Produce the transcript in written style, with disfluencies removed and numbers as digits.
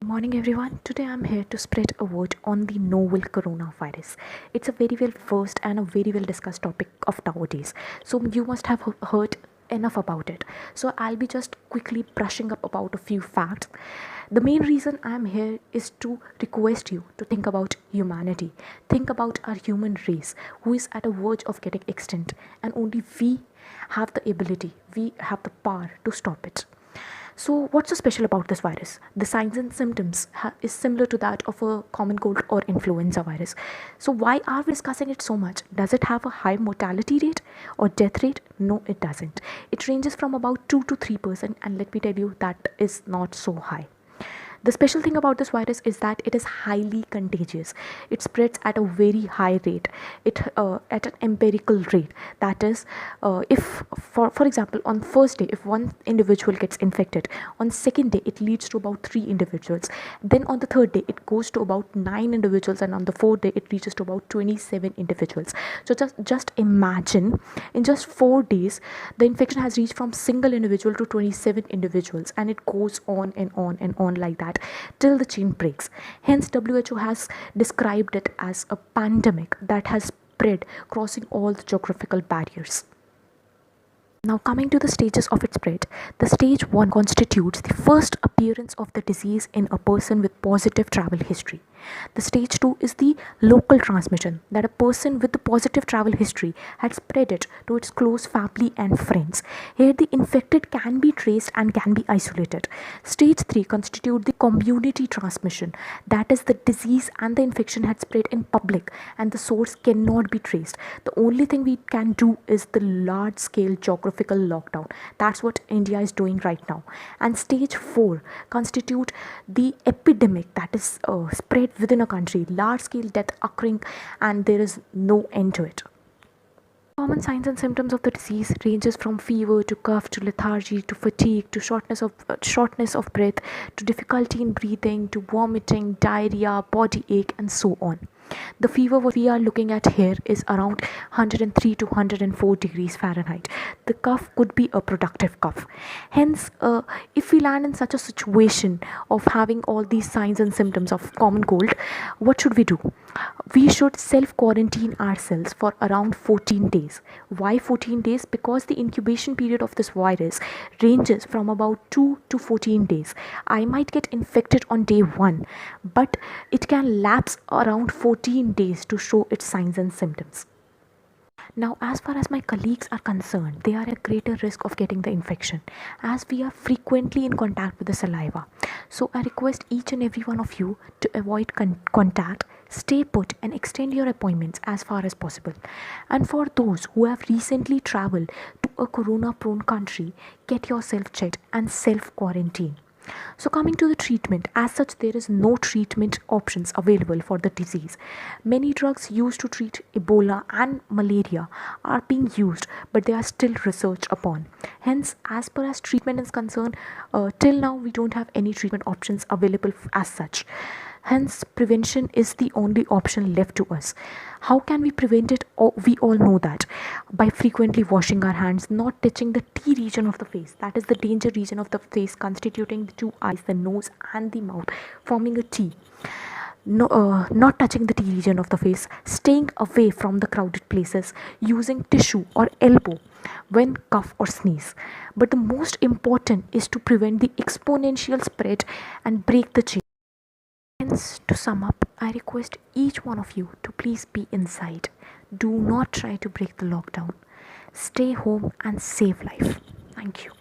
Morning everyone. Today I'm here to spread a word on the novel coronavirus. It's a very well versed and a very well discussed topic of nowadays. So you must have heard enough about it. So I'll be just quickly brushing up about a few facts. The main reason I'm here is to request you to think about humanity. Think about our human race who is at a verge of getting extinct, and only we have the ability, we have the power to stop it. So, what's so special about this virus? The signs and symptoms is similar to that of a common cold or influenza virus. So, why are we discussing it so much? Does it have a high mortality rate or death rate? No, it doesn't. It ranges from about 2 to 3%, and let me tell you, that is not so high. The special thing about this virus is that it is highly contagious. It spreads at a very high rate. It at an empirical rate. That is, if for example, on first day, if one individual gets infected, on second day it leads to about 3 individuals. Then on the third day it goes to about 9 individuals, and on the fourth day it reaches to about 27 individuals. So just imagine, in just 4 days, the infection has reached from single individual to 27 individuals, and it goes on and on and on like that till the chain breaks. Hence, WHO has described it as a pandemic that has spread crossing all the geographical barriers. Now, coming to the stages of its spread, the stage 1 constitutes the first appearance of the disease in a person with positive travel history. The stage 2 is the local transmission, that a person with the positive travel history had spread it to its close family and friends. Here, the infected can be traced and can be isolated. Stage 3 constitutes the community transmission, that is, the disease and the infection had spread in public and the source cannot be traced. The only thing we can do is the large scale geographical lockdown. That's what India is doing right now. And stage 4 constitute the epidemic, that is spread within a country, large scale death occurring, and there is no end to it. Common signs and symptoms of the disease ranges from fever to cough to lethargy to fatigue to shortness of breath to difficulty in breathing to vomiting, diarrhea, body ache, and so on. The fever what we are looking at here is around 103 to 104 degrees Fahrenheit. The cough could be a productive cough. Hence, if we land in such a situation of having all these signs and symptoms of common cold, what should we do? We should self-quarantine ourselves for around 14 days. Why 14 days? Because the incubation period of this virus ranges from about 2 to 14 days. I might get infected on day 1, but it can lapse around 14 days to show its signs and symptoms. Now, as far as my colleagues are concerned, they are at greater risk of getting the infection as we are frequently in contact with the saliva. So I request each and every one of you to avoid contact, stay put, and extend your appointments as far as possible. And for those who have recently traveled to a corona-prone country, get yourself checked and self-quarantine. So coming to the treatment, as such there is no treatment options available for the disease. Many drugs used to treat Ebola and malaria are being used, but they are still researched upon. Hence, as per as treatment is concerned, till now we don't have any treatment options available as such. Hence, prevention is the only option left to us. How can we prevent it? Oh, we all know that by frequently washing our hands, not touching the T region of the face, that is the danger region of the face constituting the two eyes, the nose and the mouth, forming a T. Not touching the T region of the face, staying away from the crowded places, using tissue or elbow when cough or sneeze. But the most important is to prevent the exponential spread and break the chain. Hence, to sum up, I request each one of you to please be inside. Do not try to break the lockdown. Stay home and save life. Thank you.